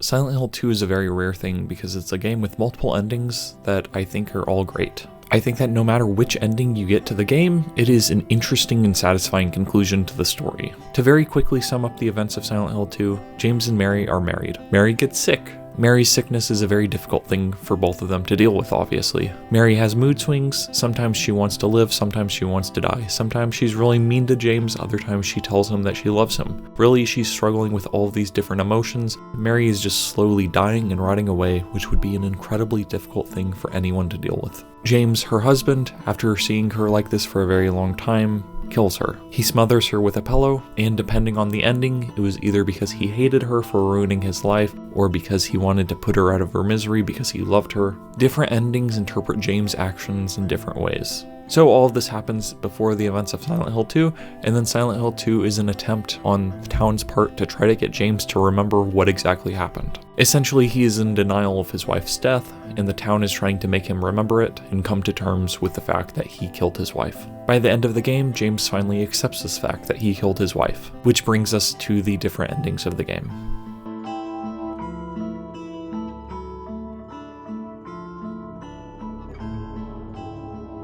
Silent Hill 2 is a very rare thing because it's a game with multiple endings that I think are all great. I think that no matter which ending you get to the game, it is an interesting and satisfying conclusion to the story. To very quickly sum up the events of Silent Hill 2, James and Mary are married. Mary gets sick. Mary's sickness is a very difficult thing for both of them to deal with, obviously. Mary has mood swings. Sometimes she wants to live, sometimes she wants to die. Sometimes she's really mean to James, other times she tells him that she loves him. Really, she's struggling with all of these different emotions. Mary is just slowly dying and rotting away, which would be an incredibly difficult thing for anyone to deal with. James, her husband, after seeing her like this for a very long time, kills her. He smothers her with a pillow, and depending on the ending, it was either because he hated her for ruining his life, or because he wanted to put her out of her misery because he loved her. Different endings interpret James' actions in different ways. So all of this happens before the events of Silent Hill 2, and then Silent Hill 2 is an attempt on the town's part to try to get James to remember what exactly happened. Essentially, he is in denial of his wife's death, and the town is trying to make him remember it and come to terms with the fact that he killed his wife. By the end of the game, James finally accepts this fact that he killed his wife, which brings us to the different endings of the game.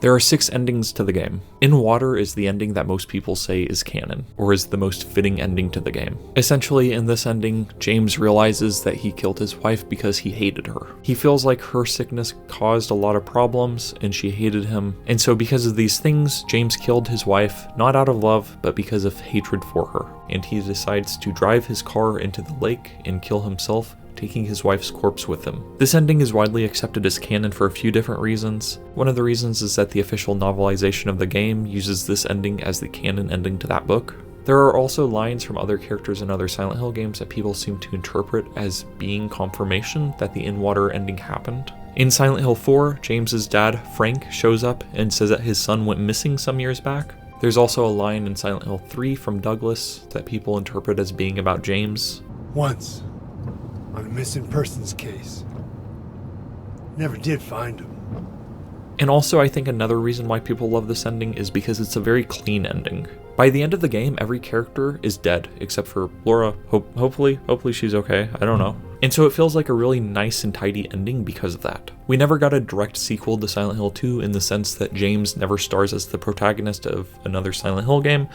There are 6 endings to the game. In Water is the ending that most people say is canon, or is the most fitting ending to the game. Essentially, in this ending, James realizes that he killed his wife because he hated her. He feels like her sickness caused a lot of problems, and she hated him, and so because of these things, James killed his wife, not out of love, but because of hatred for her. And he decides to drive his car into the lake and kill himself, taking his wife's corpse with him. This ending is widely accepted as canon for a few different reasons. One of the reasons is that the official novelization of the game uses this ending as the canon ending to that book. There are also lines from other characters in other Silent Hill games that people seem to interpret as being confirmation that the in-water ending happened. In Silent Hill 4, James's dad, Frank, shows up and says that his son went missing some years back. There's also a line in Silent Hill 3 from Douglas that people interpret as being about James. Once, on a missing persons case. Never did find him. And also, I think another reason why people love this ending is because it's a very clean ending. By the end of the game, every character is dead, except for Laura. Hopefully she's okay, I don't know. And so it feels like a really nice and tidy ending because of that. We never got a direct sequel to Silent Hill 2 in the sense that James never stars as the protagonist of another Silent Hill game,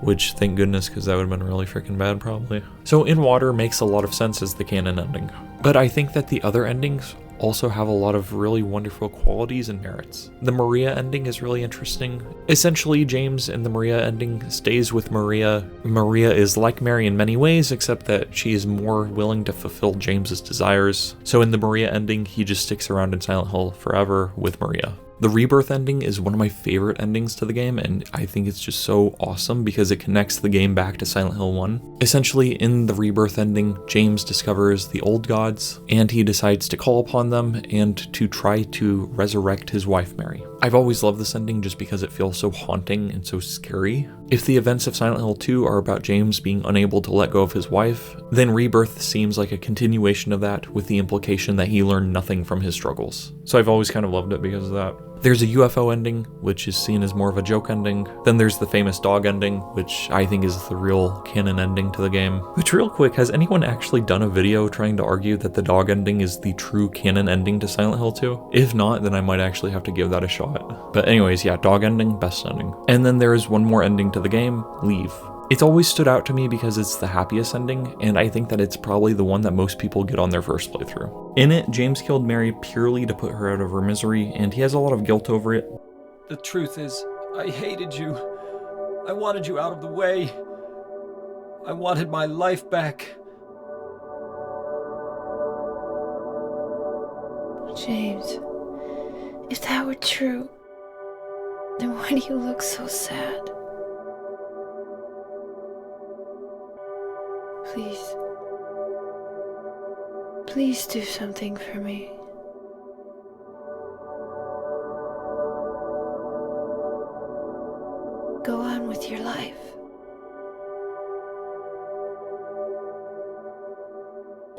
which, thank goodness, because that would have been really freaking bad, probably. So In Water makes a lot of sense as the canon ending. But I think that the other endings also have a lot of really wonderful qualities and merits. The Maria ending is really interesting. Essentially, James in the Maria ending stays with Maria. Maria is like Mary in many ways, except that she is more willing to fulfill James's desires. So in the Maria ending, he just sticks around in Silent Hill forever with Maria. The Rebirth ending is one of my favorite endings to the game, and I think it's just so awesome because it connects the game back to Silent Hill 1. Essentially, in the Rebirth ending, James discovers the old gods, and he decides to call upon them and to try to resurrect his wife, Mary. I've always loved this ending just because it feels so haunting and so scary. If the events of Silent Hill 2 are about James being unable to let go of his wife, then Rebirth seems like a continuation of that, with the implication that he learned nothing from his struggles. So I've always kind of loved it because of that. There's a UFO ending, which is seen as more of a joke ending. Then there's the famous dog ending, which I think is the real canon ending to the game. Which, real quick, has anyone actually done a video trying to argue that the dog ending is the true canon ending to Silent Hill 2? If not, then I might actually have to give that a shot. But anyways, yeah, dog ending, best ending. And then there is one more ending to the game, Leave. It's always stood out to me because it's the happiest ending, and I think that it's probably the one that most people get on their first playthrough. In it, James killed Mary purely to put her out of her misery, and he has a lot of guilt over it. The truth is, I hated you. I wanted you out of the way. I wanted my life back. James, if that were true, then why do you look so sad? Please do something for me. Go on with your life.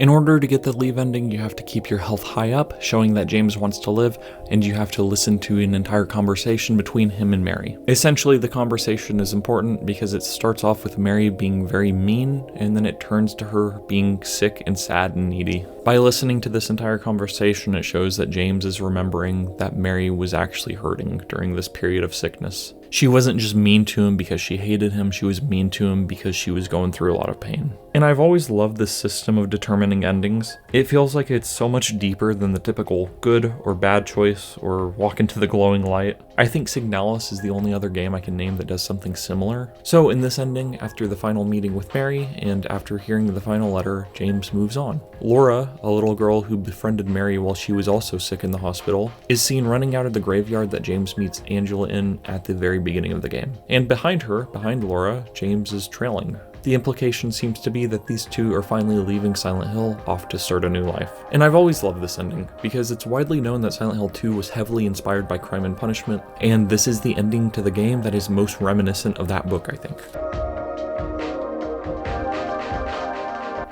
In order to get the leave ending, you have to keep your health high up, showing that James wants to live, and you have to listen to an entire conversation between him and Mary. Essentially, the conversation is important because it starts off with Mary being very mean, and then it turns to her being sick and sad and needy. By listening to this entire conversation, it shows that James is remembering that Mary was actually hurting during this period of sickness. She wasn't just mean to him because she hated him, she was mean to him because she was going through a lot of pain. And I've always loved this system of determining endings. It feels like it's so much deeper than the typical good or bad choice or walk into the glowing light. I think Signalis is the only other game I can name that does something similar. So in this ending, after the final meeting with Mary, and after hearing the final letter, James moves on. Laura, a little girl who befriended Mary while she was also sick in the hospital, is seen running out of the graveyard that James meets Angela in at the very beginning of the game. And behind her, behind Laura, James is trailing. The implication seems to be that these two are finally leaving Silent Hill off to start a new life. And I've always loved this ending, because it's widely known that Silent Hill 2 was heavily inspired by Crime and Punishment, and this is the ending to the game that is most reminiscent of that book, I think.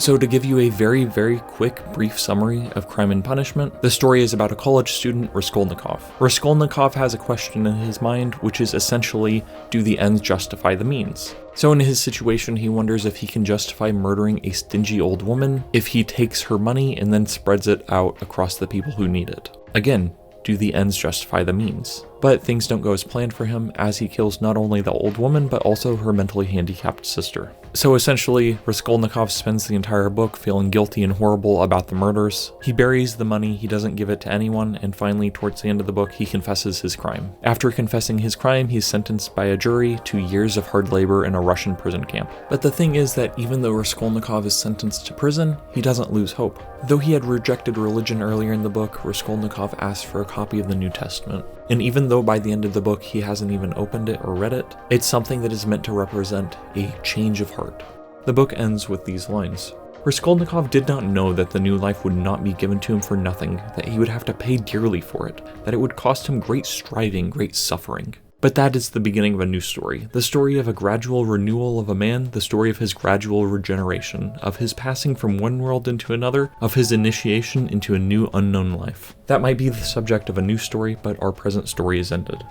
So to give you a very, very quick, brief summary of Crime and Punishment, the story is about a college student, Raskolnikov. Raskolnikov has a question in his mind, which is essentially, do the ends justify the means? So in his situation, he wonders if he can justify murdering a stingy old woman if he takes her money and then spreads it out across the people who need it. Again, do the ends justify the means? But things don't go as planned for him, as he kills not only the old woman, but also her mentally handicapped sister. So essentially, Raskolnikov spends the entire book feeling guilty and horrible about the murders. He buries the money, he doesn't give it to anyone, and finally, towards the end of the book, he confesses his crime. After confessing his crime, he's sentenced by a jury to years of hard labor in a Russian prison camp. But the thing is that even though Raskolnikov is sentenced to prison, he doesn't lose hope. Though he had rejected religion earlier in the book, Raskolnikov asks for a copy of the New Testament. And even though by the end of the book he hasn't even opened it or read it, it's something that is meant to represent a change of heart. The book ends with these lines. Raskolnikov did not know that the new life would not be given to him for nothing, that he would have to pay dearly for it, that it would cost him great striving, great suffering. But that is the beginning of a new story. The story of a gradual renewal of a man, the story of his gradual regeneration, of his passing from one world into another, of his initiation into a new unknown life. That might be the subject of a new story, but our present story is ended.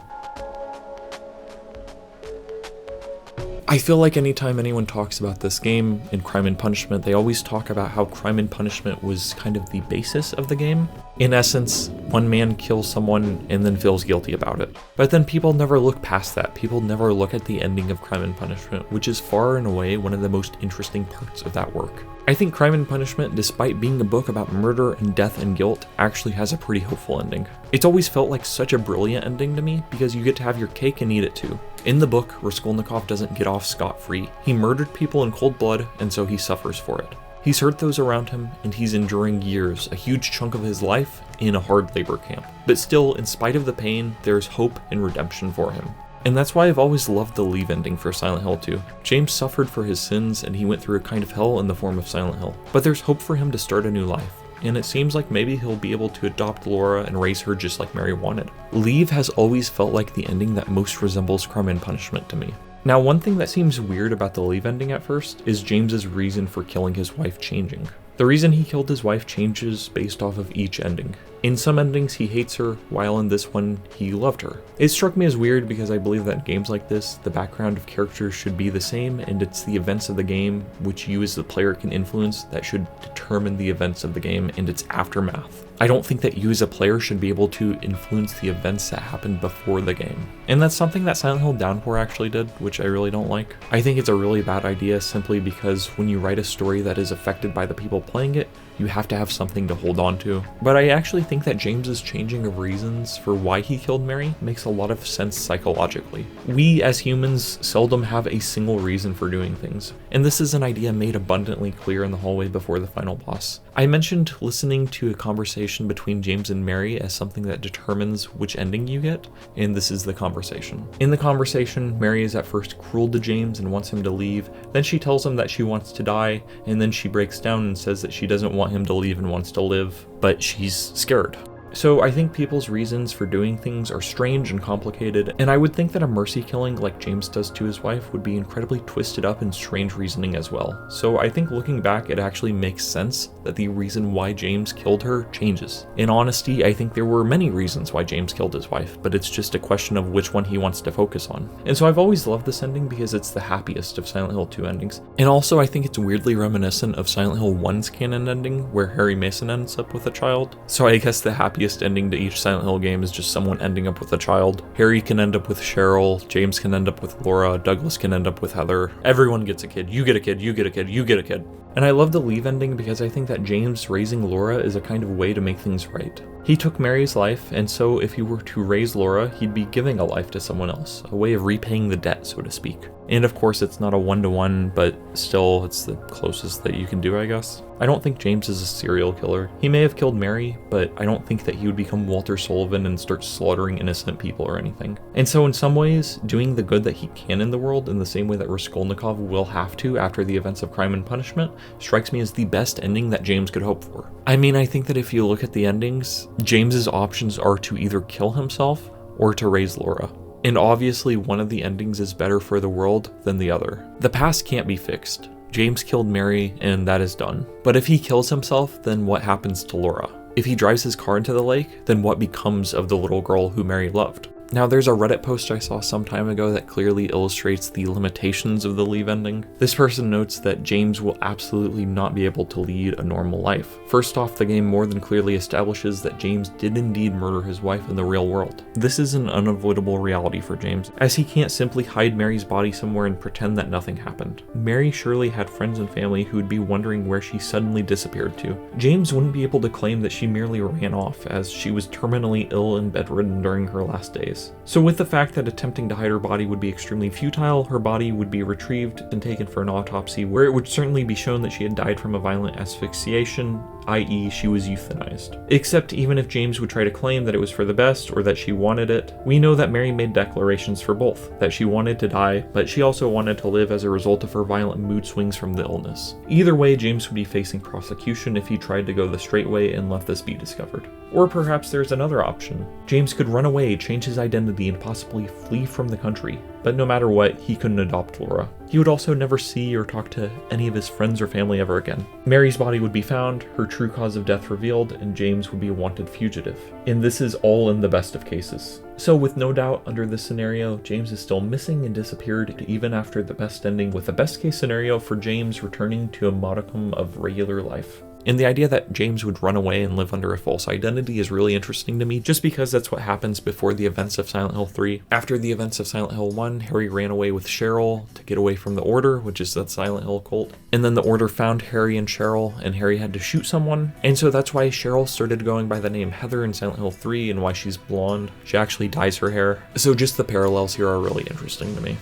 I feel like anytime anyone talks about this game in Crime and Punishment, they always talk about how Crime and Punishment was kind of the basis of the game. In essence, one man kills someone and then feels guilty about it. But then people never look past that. People never look at the ending of Crime and Punishment, which is far and away one of the most interesting parts of that work. I think Crime and Punishment, despite being a book about murder and death and guilt, actually has a pretty hopeful ending. It's always felt like such a brilliant ending to me because you get to have your cake and eat it too. In the book, Raskolnikov doesn't get off scot-free. He murdered people in cold blood, and so he suffers for it. He's hurt those around him, and he's enduring years, a huge chunk of his life, in a hard labor camp. But still, in spite of the pain, there's hope and redemption for him. And that's why I've always loved the leave ending for Silent Hill 2. James suffered for his sins, and he went through a kind of hell in the form of Silent Hill. But there's hope for him to start a new life. And it seems like maybe he'll be able to adopt Laura and raise her just like Mary wanted. Leave has always felt like the ending that most resembles Crime and Punishment to me. Now, one thing that seems weird about the Leave ending at first is James's reason for killing his wife changing. The reason he killed his wife changes based off of each ending. In some endings, he hates her, while in this one, he loved her. It struck me as weird because I believe that in games like this, the background of characters should be the same, and it's the events of the game, which you as the player can influence, that should determine the events of the game and its aftermath. I don't think that you as a player should be able to influence the events that happened before the game. And that's something that Silent Hill Downpour actually did, which I really don't like. I think it's a really bad idea simply because when you write a story that is affected by the people playing it, you have to have something to hold on to. But I actually think that James's changing of reasons for why he killed Mary makes a lot of sense psychologically. We as humans seldom have a single reason for doing things, and this is an idea made abundantly clear in the hallway before the final boss. I mentioned listening to a conversation between James and Mary as something that determines which ending you get, and this is the conversation. In the conversation, Mary is at first cruel to James and wants him to leave, then she tells him that she wants to die, and then she breaks down and says that she doesn't want him to leave and wants to live, but she's scared. So I think people's reasons for doing things are strange and complicated, and I would think that a mercy killing like James does to his wife would be incredibly twisted up and strange reasoning as well. So I think looking back, it actually makes sense that the reason why James killed her changes. In honesty, I think there were many reasons why James killed his wife, but it's just a question of which one he wants to focus on. And so I've always loved this ending because it's the happiest of Silent Hill 2 endings. And also I think it's weirdly reminiscent of Silent Hill 1's canon ending, where Harry Mason ends up with a child. So I guess the happiest ending to each Silent Hill game is just someone ending up with a child. Harry can end up with Cheryl, James can end up with Laura, Douglas can end up with Heather. Everyone gets a kid. You get a kid, you get a kid, you get a kid. And I love the Leave ending because I think that James raising Laura is a kind of way to make things right. He took Mary's life, and so if he were to raise Laura, he'd be giving a life to someone else, a way of repaying the debt, so to speak. And of course, it's not a one-to-one, but still, it's the closest that you can do, I guess. I don't think James is a serial killer. He may have killed Mary, but I don't think that he would become Walter Sullivan and start slaughtering innocent people or anything. And so in some ways, doing the good that he can in the world in the same way that Raskolnikov will have to after the events of Crime and Punishment strikes me as the best ending that James could hope for. I mean, I think that if you look at the endings, James's options are to either kill himself or to raise Laura. And obviously one of the endings is better for the world than the other. The past can't be fixed. James killed Mary and that is done. But if he kills himself, then what happens to Laura? If he drives his car into the lake, then what becomes of the little girl who Mary loved? Now there's a Reddit post I saw some time ago that clearly illustrates the limitations of the Leave ending. This person notes that James will absolutely not be able to lead a normal life. First off, the game more than clearly establishes that James did indeed murder his wife in the real world. This is an unavoidable reality for James, as he can't simply hide Mary's body somewhere and pretend that nothing happened. Mary surely had friends and family who would be wondering where she suddenly disappeared to. James wouldn't be able to claim that she merely ran off, as she was terminally ill and bedridden during her last days. So with the fact that attempting to hide her body would be extremely futile, her body would be retrieved and taken for an autopsy, where it would certainly be shown that she had died from a violent asphyxiation, i.e. she was euthanized. Except even if James would try to claim that it was for the best or that she wanted it, we know that Mary made declarations for both, that she wanted to die, but she also wanted to live as a result of her violent mood swings from the illness. Either way, James would be facing prosecution if he tried to go the straight way and let this be discovered. Or perhaps there's another option. James could run away, change his identity, and possibly flee from the country. But no matter what, he couldn't adopt Laura. He would also never see or talk to any of his friends or family ever again. Mary's body would be found, her true cause of death revealed, and James would be a wanted fugitive. And this is all in the best of cases. So with no doubt, under this scenario, James is still missing and disappeared even after the best ending, with the best case scenario for James returning to a modicum of regular life. And the idea that James would run away and live under a false identity is really interesting to me, just because that's what happens before the events of Silent Hill 3. After the events of Silent Hill 1, Harry ran away with Cheryl to get away from the Order, which is that Silent Hill cult. And then the Order found Harry and Cheryl, and Harry had to shoot someone. And so that's why Cheryl started going by the name Heather in Silent Hill 3, and why she's blonde. She actually dyes her hair. So just the parallels here are really interesting to me.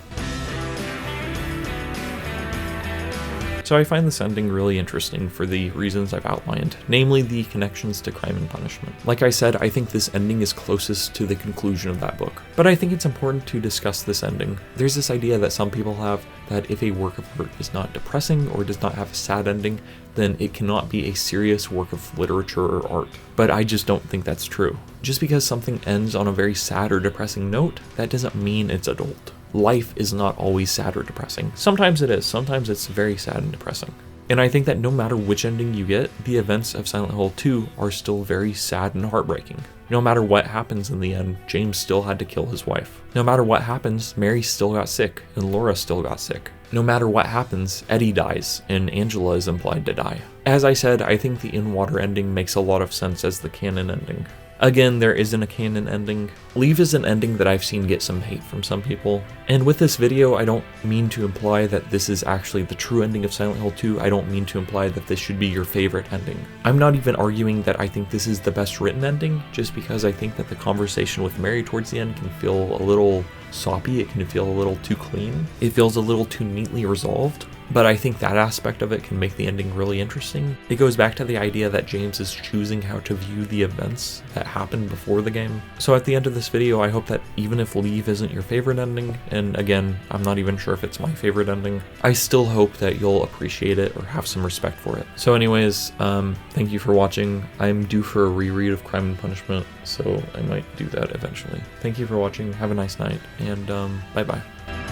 So I find this ending really interesting for the reasons I've outlined, namely the connections to Crime and Punishment. Like I said, I think this ending is closest to the conclusion of that book. But I think it's important to discuss this ending. There's this idea that some people have that if a work of art is not depressing or does not have a sad ending, then it cannot be a serious work of literature or art. But I just don't think that's true. Just because something ends on a very sad or depressing note, that doesn't mean it's adult. Life is not always sad or depressing. Sometimes it is. Sometimes it's very sad and depressing. And I think that no matter which ending you get, the events of Silent Hill 2 are still very sad and heartbreaking. No matter what happens in the end, James still had to kill his wife. No matter what happens, Mary still got sick, and Laura still got sick. No matter what happens, Eddie dies, and Angela is implied to die. As I said, I think the in-water ending makes a lot of sense as the canon ending. Again, there isn't a canon ending. Leave is an ending that I've seen get some hate from some people. And with this video, I don't mean to imply that this is actually the true ending of Silent Hill 2. I don't mean to imply that this should be your favorite ending. I'm not even arguing that I think this is the best written ending, just because I think that the conversation with Mary towards the end can feel a little soppy. It can feel a little too clean. It feels a little too neatly resolved. but I think that aspect of it can make the ending really interesting. It goes back to the idea that James is choosing how to view the events that happened before the game. So at the end of this video, I hope that even if Leave isn't your favorite ending, and again, I'm not even sure if it's my favorite ending, I still hope that you'll appreciate it or have some respect for it. So anyways, thank you for watching. I'm due for a reread of Crime and Punishment, so I might do that eventually. Thank you for watching, have a nice night, and bye-bye.